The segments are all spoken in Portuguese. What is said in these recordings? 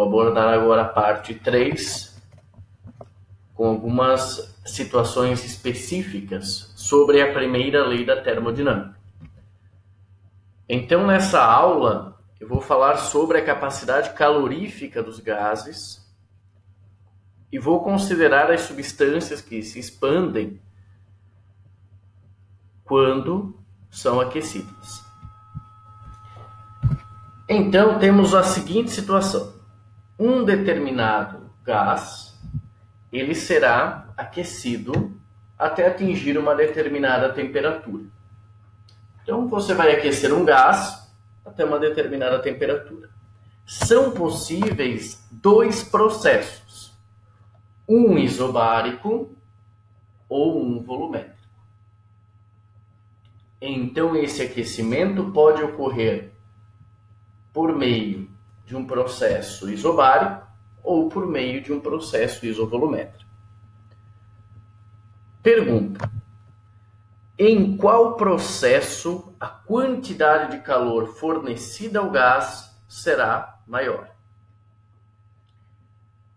abordar agora a parte 3, com algumas situações específicas sobre a primeira lei da termodinâmica. Então, nessa aula, eu vou falar sobre a capacidade calorífica dos gases e vou considerar as substâncias que se expandem quando são aquecidas. Então, temos a seguinte situação. Um determinado gás, ele será aquecido até atingir uma determinada temperatura. Então, você vai aquecer um gás até uma determinada temperatura. São possíveis dois processos, um isobárico ou um volumétrico. Então, esse aquecimento pode ocorrer por meio de um processo isobárico ou por meio de um processo isovolumétrico. Pergunta: em qual processo a quantidade de calor fornecida ao gás será maior?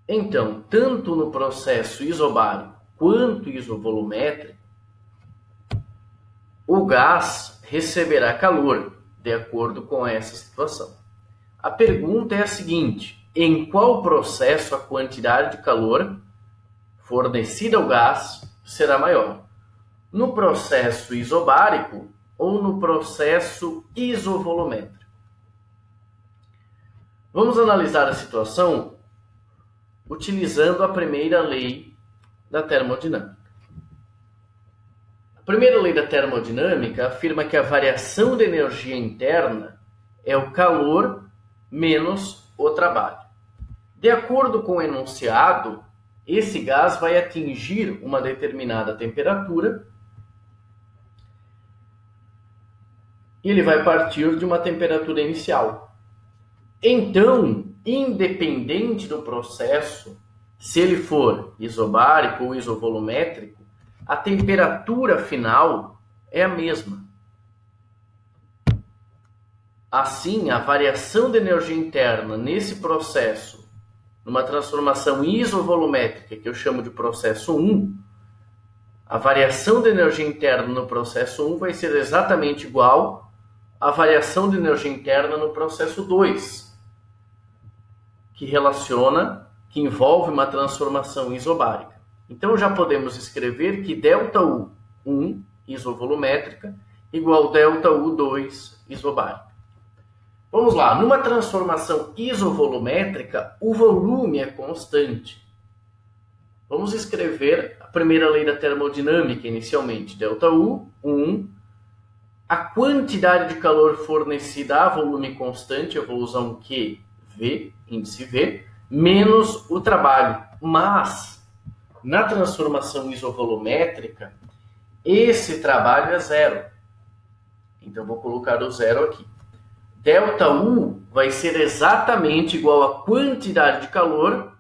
Então, tanto no processo isobárico quanto isovolumétrico, o gás receberá calor, de acordo com essa situação. A pergunta é a seguinte: em qual processo a quantidade de calor fornecida ao gás será maior? No processo isobárico ou no processo isovolumétrico? Vamos analisar a situação utilizando a primeira lei da termodinâmica. A primeira lei da termodinâmica afirma que a variação de energia interna é o calor menos o trabalho. De acordo com o enunciado, esse gás vai atingir uma determinada temperatura e ele vai partir de uma temperatura inicial. Então, independente do processo, se ele for isobárico ou isovolumétrico, a temperatura final é a mesma. Assim, a variação de energia interna nesse processo, numa transformação isovolumétrica, que eu chamo de processo 1, a variação de energia interna no processo 1 vai ser exatamente igual à variação de energia interna no processo 2, que envolve uma transformação isobárica. Então, já podemos escrever que ΔU1 isovolumétrica igual ΔU2 isobárica. Vamos lá, numa transformação isovolumétrica, o volume é constante. Vamos escrever a primeira lei da termodinâmica inicialmente. ΔU1, a quantidade de calor fornecida a volume constante, eu vou usar um Q, V, índice V, menos o trabalho. Mas, na transformação isovolumétrica, esse trabalho é zero. Então, vou colocar o zero aqui. ΔU vai ser exatamente igual à quantidade de calor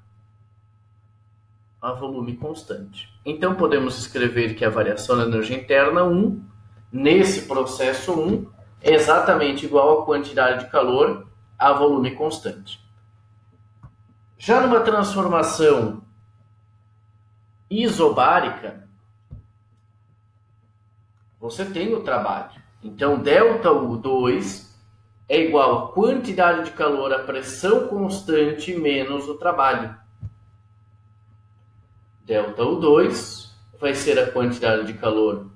a volume constante. Então, podemos escrever que a variação da energia interna 1, nesse processo 1, é exatamente igual à quantidade de calor a volume constante. Já numa transformação isobárica, você tem o trabalho. Então, ΔU2 é igual a quantidade de calor a pressão constante menos o trabalho. ΔU2 vai ser a quantidade de calor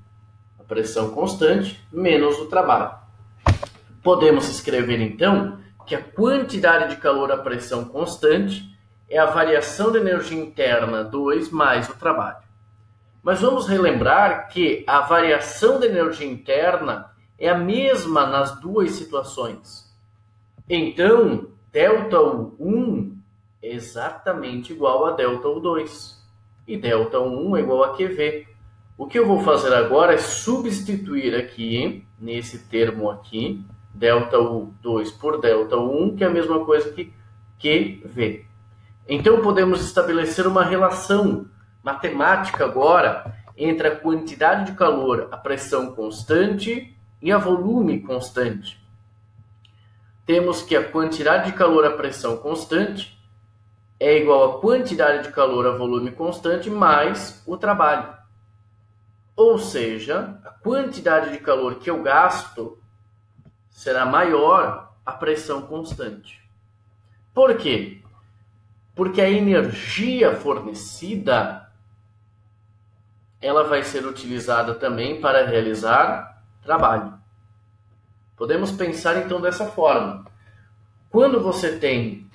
a pressão constante menos o trabalho. Podemos escrever, então, que a quantidade de calor a pressão constante é a variação de energia interna 2 mais o trabalho. Mas vamos relembrar que a variação de energia interna é a mesma nas duas situações. Então, ΔU1 é exatamente igual a ΔU2. E ΔU1 é igual a QV. O que eu vou fazer agora é substituir aqui, nesse termo aqui, ΔU2 por ΔU1, que é a mesma coisa que QV. Então, podemos estabelecer uma relação matemática agora entre a quantidade de calor, a pressão constante e a volume constante. Temos que a quantidade de calor, a pressão constante, é igual a quantidade de calor a volume constante mais o trabalho. Ou seja, a quantidade de calor que eu gasto será maior a pressão constante. Por quê? Porque a energia fornecida ela vai ser utilizada também para realizar trabalho. Podemos pensar então dessa forma. Quando você tem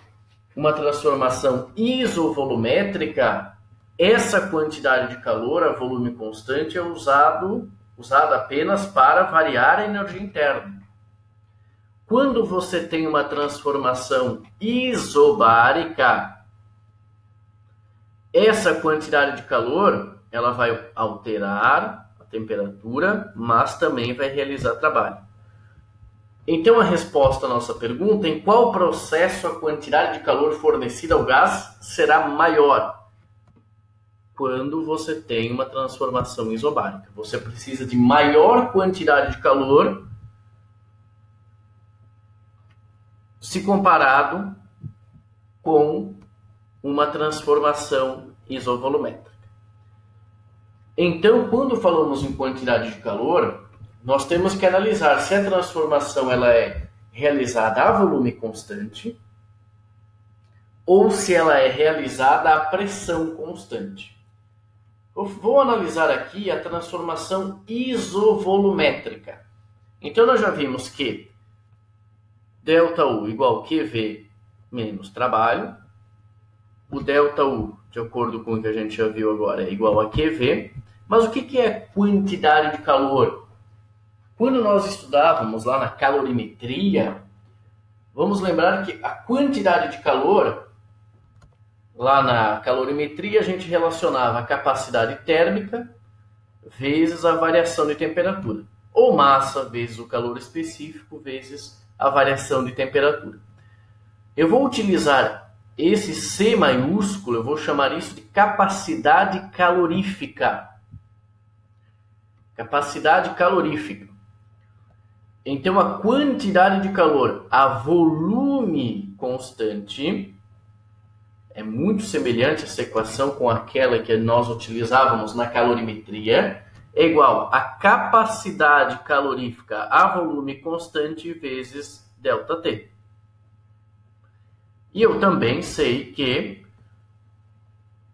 uma transformação isovolumétrica, essa quantidade de calor a volume constante é usada apenas para variar a energia interna. Quando você tem uma transformação isobárica, essa quantidade de calor ela vai alterar a temperatura, mas também vai realizar trabalho. Então a resposta à nossa pergunta, em qual processo a quantidade de calor fornecida ao gás será maior? Quando você tem uma transformação isobárica. Você precisa de maior quantidade de calor se comparado com uma transformação isovolumétrica. Então, quando falamos em quantidade de calor, nós temos que analisar se a transformação ela é realizada a volume constante ou se ela é realizada a pressão constante. Eu vou analisar aqui a transformação isovolumétrica. Então, nós já vimos que ΔU igual a QV menos trabalho. O ΔU, de acordo com o que a gente já viu agora, é igual a QV. Mas o que é quantidade de calor? Quando nós estudávamos lá na calorimetria, vamos lembrar que a quantidade de calor, lá na calorimetria, a gente relacionava a capacidade térmica vezes a variação de temperatura. Ou massa vezes o calor específico vezes a variação de temperatura. Eu vou utilizar esse C maiúsculo, eu vou chamar isso de capacidade calorífica. Capacidade calorífica. Então, a quantidade de calor a volume constante é muito semelhante essa equação com aquela que nós utilizávamos na calorimetria, é igual a capacidade calorífica a volume constante vezes ΔT. E eu também sei que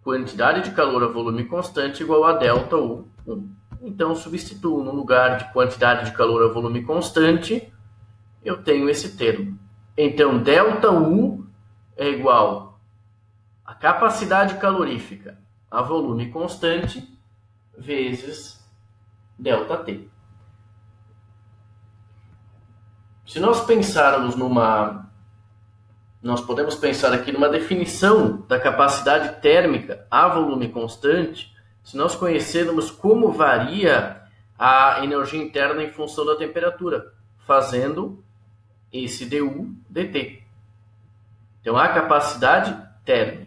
quantidade de calor a volume constante igual a ΔU1. Então, substituo no lugar de quantidade de calor a volume constante, eu tenho esse termo. Então, ΔU é igual a capacidade calorífica a volume constante vezes ΔT. Se nós pensarmos nós podemos pensar aqui numa definição da capacidade térmica a volume constante, se nós conhecermos como varia a energia interna em função da temperatura, fazendo esse dU/dt. Então, a capacidade térmica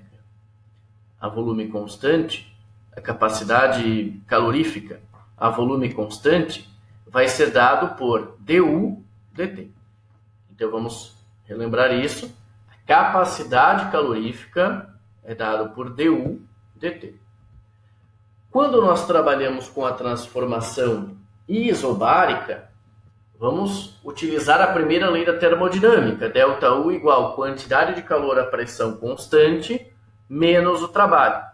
a volume constante, a capacidade calorífica a volume constante, vai ser dado por dU/dt. Então, vamos relembrar isso. A capacidade calorífica é dado por dU/dt. Quando nós trabalhamos com a transformação isobárica, vamos utilizar a primeira lei da termodinâmica, ΔU igual a quantidade de calor a pressão constante menos o trabalho.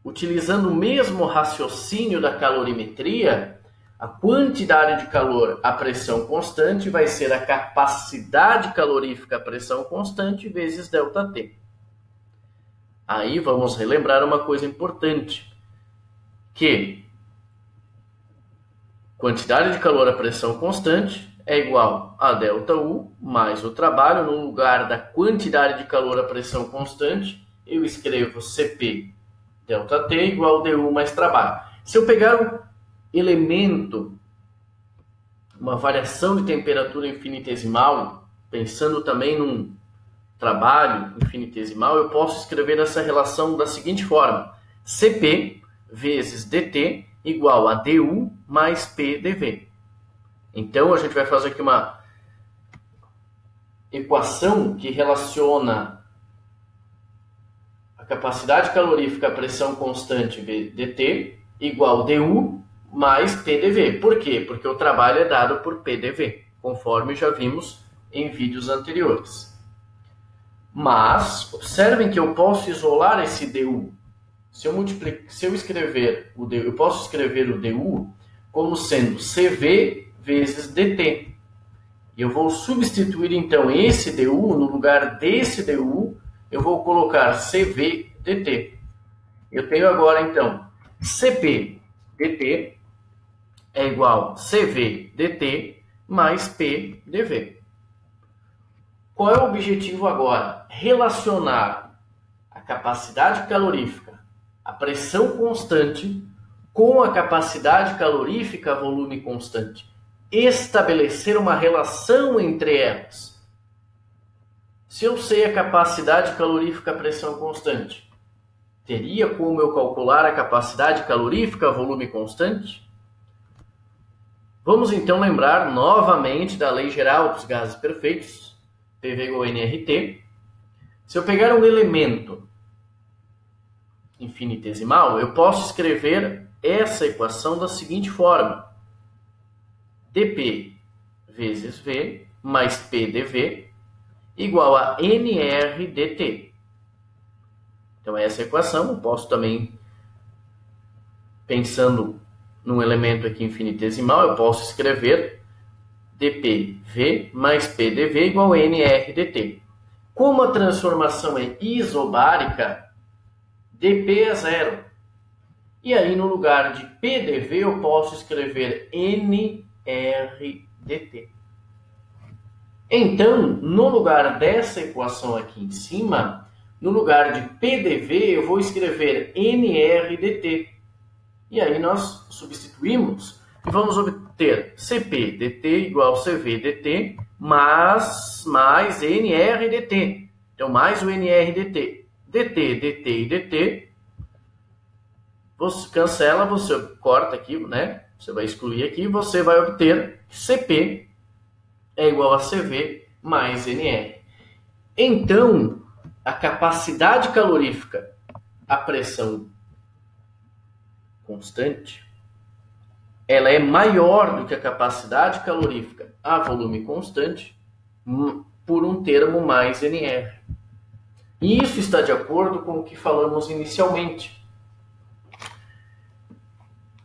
Utilizando o mesmo raciocínio da calorimetria, a quantidade de calor a pressão constante vai ser a capacidade calorífica a pressão constante vezes ΔT. Aí vamos relembrar uma coisa importante, que quantidade de calor a pressão constante é igual a ΔU mais o trabalho. No lugar da quantidade de calor a pressão constante, eu escrevo CP ΔT igual a dU mais trabalho. Se eu pegar um elemento, uma variação de temperatura infinitesimal, pensando também num trabalho infinitesimal, eu posso escrever essa relação da seguinte forma: CP vezes dt igual a du mais p dv. Então, a gente vai fazer aqui equação que relaciona a capacidade calorífica à pressão constante dt igual du mais PDV. Por quê? Porque o trabalho é dado por PDV, conforme já vimos em vídeos anteriores. Mas, observem que eu posso isolar esse du. Se eu escrever o du, eu posso escrever o du como sendo CV vezes dt. E eu vou substituir, então, esse du, no lugar desse du, eu vou colocar CV dt. Eu tenho agora, então, CP dt é igual a CV dt mais P dV. Qual é o objetivo agora? Relacionar a capacidade calorífica, a pressão constante, com a capacidade calorífica, volume constante. Estabelecer uma relação entre elas. Se eu sei a capacidade calorífica, pressão constante, teria como eu calcular a capacidade calorífica, volume constante? Vamos então lembrar novamente da lei geral dos gases perfeitos, PV igual a nRT. Se eu pegar um elemento infinitesimal, eu posso escrever essa equação da seguinte forma: dP vezes V mais PdV igual a nR dt. Então, essa equação, eu posso também, pensando num elemento aqui infinitesimal, eu posso escrever dPV mais PdV igual a nR dt. Como a transformação é isobárica, dP é zero. E aí, no lugar de PdV, eu posso escrever nR dt. Então, no lugar dessa equação aqui em cima, no lugar de PDV, eu vou escrever nR dt. E aí nós substituímos e vamos obter CP dt igual a CV dt mais nR dt. Então, mais o nR dt. dt, dt e dt. Você cancela, você corta aqui, né? Você vai excluir aqui e você vai obter CP é igual a CV mais nR. Então, a capacidade calorífica, a pressão constante, ela é maior do que a capacidade calorífica a volume constante por um termo mais nR. E isso está de acordo com o que falamos inicialmente.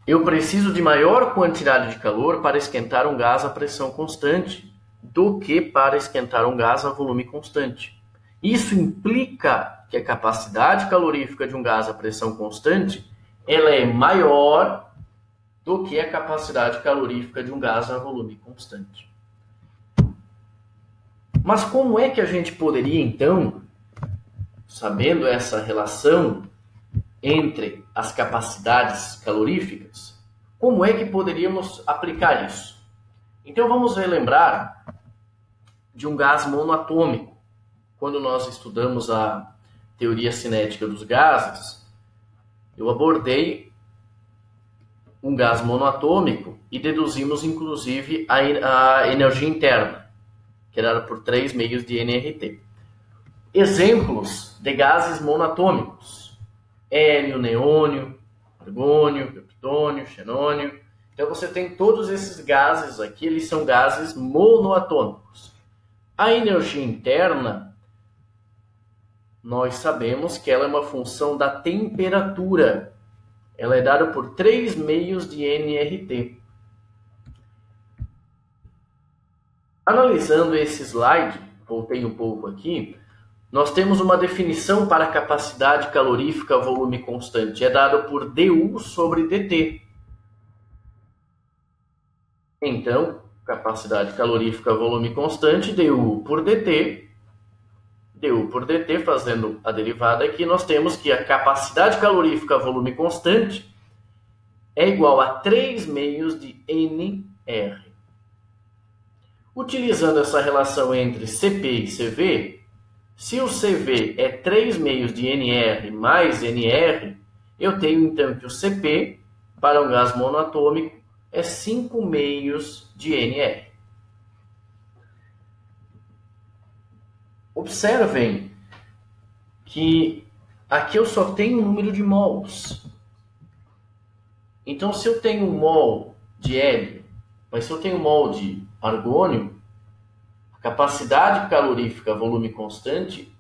Eu preciso de maior quantidade de calor para esquentar um gás a pressão constante do que para esquentar um gás a volume constante. Isso implica que a capacidade calorífica de um gás a pressão constante ela é maior do que a capacidade calorífica de um gás a volume constante. Mas como é que a gente poderia, então, sabendo essa relação entre as capacidades caloríficas, como é que poderíamos aplicar isso? Então vamos relembrar de um gás monoatômico. Quando nós estudamos a teoria cinética dos gases, eu abordei um gás monoatômico e deduzimos inclusive a energia interna, que era por 3 meios de nRT. Exemplos de gases monoatômicos: hélio, neônio, argônio, criptônio, xenônio. Então você tem todos esses gases aqui, eles são gases monoatômicos. A energia interna, nós sabemos que ela é uma função da temperatura. Ela é dada por 3 meios de nRT. Analisando esse slide, voltei um pouco aqui, nós temos uma definição para a capacidade calorífica volume constante. É dada por du sobre dt. Então, capacidade calorífica volume constante, du por dt, fazendo a derivada aqui, nós temos que a capacidade calorífica volume constante é igual a 3 meios de nR. Utilizando essa relação entre CP e CV, se o CV é 3 meios de nR mais nR, eu tenho então que o CP, para um gás monoatômico, é 5 meios de nR. Observem que aqui eu só tenho um número de mols. Então, se eu tenho um mol de hélio, mas se eu tenho um mol de argônio, a capacidade calorífica, volume constante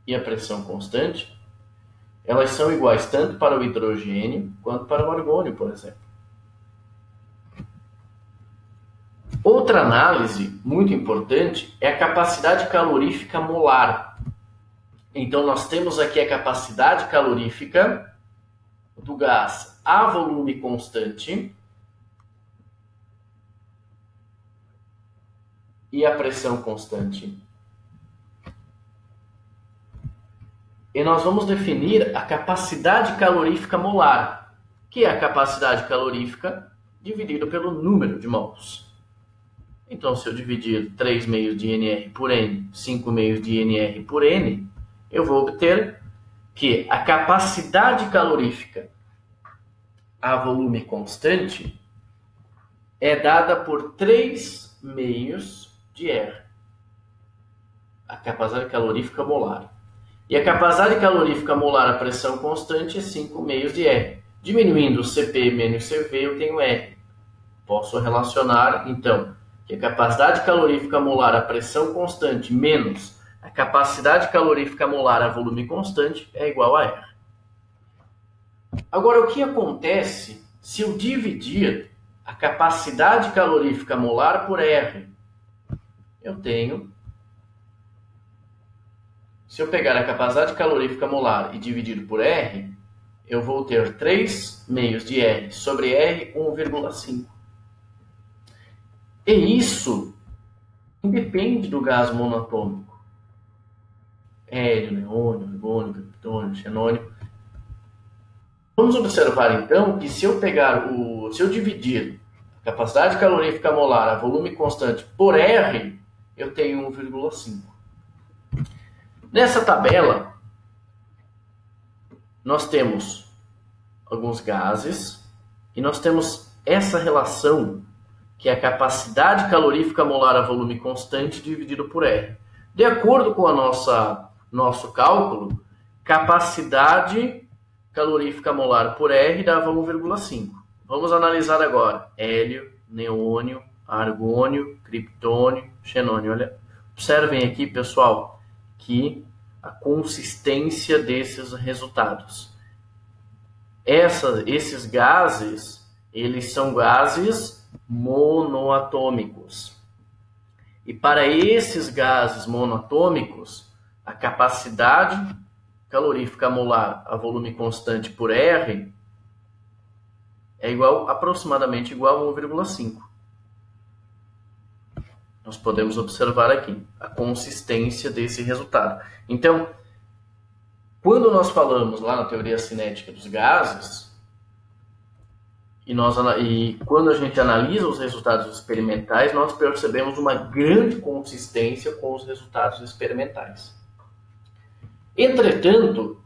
e a pressão constante, elas são iguais tanto para o hidrogênio quanto para o argônio, por exemplo. Outra análise muito importante é a capacidade calorífica molar. Então, nós temos aqui a capacidade calorífica do gás a volume constante e a pressão constante. E nós vamos definir a capacidade calorífica molar, que é a capacidade calorífica dividido pelo número de mols. Então, se eu dividir 3 meios de NR por N, 5 meios de NR por N, eu vou obter que a capacidade calorífica a volume constante é dada por 3 meios de R. A capacidade calorífica molar. E a capacidade calorífica molar a pressão constante é 5 meios de R. Diminuindo o Cp menos Cv, eu tenho R. Posso relacionar, então, que a capacidade calorífica molar a pressão constante menos a capacidade calorífica molar a volume constante é igual a R. Agora, o que acontece se eu dividir a capacidade calorífica molar por R? Eu tenho... Se eu pegar a capacidade calorífica molar e dividir por R, eu vou ter 3 meios de R sobre R, 1,5. E isso independe do gás monatômico. Hélio, neônio, argônio, criptônio, xenônio. Vamos observar então que se eu dividir a capacidade calorífica molar a volume constante por R, eu tenho 1,5. Nessa tabela, nós temos alguns gases e nós temos essa relação que é a capacidade calorífica molar a volume constante dividido por R. De acordo com a nosso cálculo, capacidade calorífica molar por R dava 1,5. Vamos analisar agora hélio, neônio, argônio, criptônio, xenônio. Olha, observem aqui, pessoal, que a consistência desses resultados. Esses gases, eles são gases monoatômicos. E para esses gases monoatômicos, a capacidade calorífica molar a volume constante por R é aproximadamente igual a 1,5. Nós podemos observar aqui a consistência desse resultado. Então, quando nós falamos lá na teoria cinética dos gases, e quando a gente analisa os resultados experimentais, nós percebemos uma grande consistência com os resultados experimentais. Entretanto,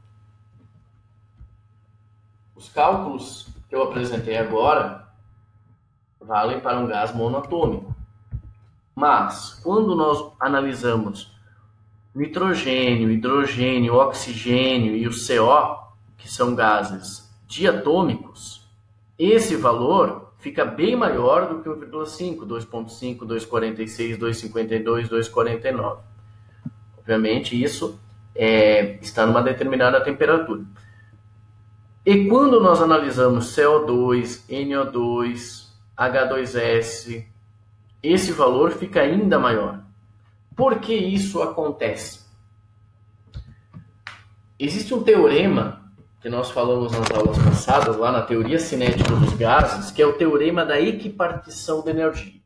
os cálculos que eu apresentei agora valem para um gás monoatômico. Mas, quando nós analisamos nitrogênio, hidrogênio, oxigênio e o CO, que são gases diatômicos, esse valor fica bem maior do que 1,5, 2,5, 2,46, 2,52, 2,49. Obviamente, isso está numa determinada temperatura. E quando nós analisamos CO2, NO2, H2S, esse valor fica ainda maior. Por que isso acontece? Existe um teorema que nós falamos nas aulas passadas, lá na teoria cinética dos gases, que é o teorema da equipartição de energia.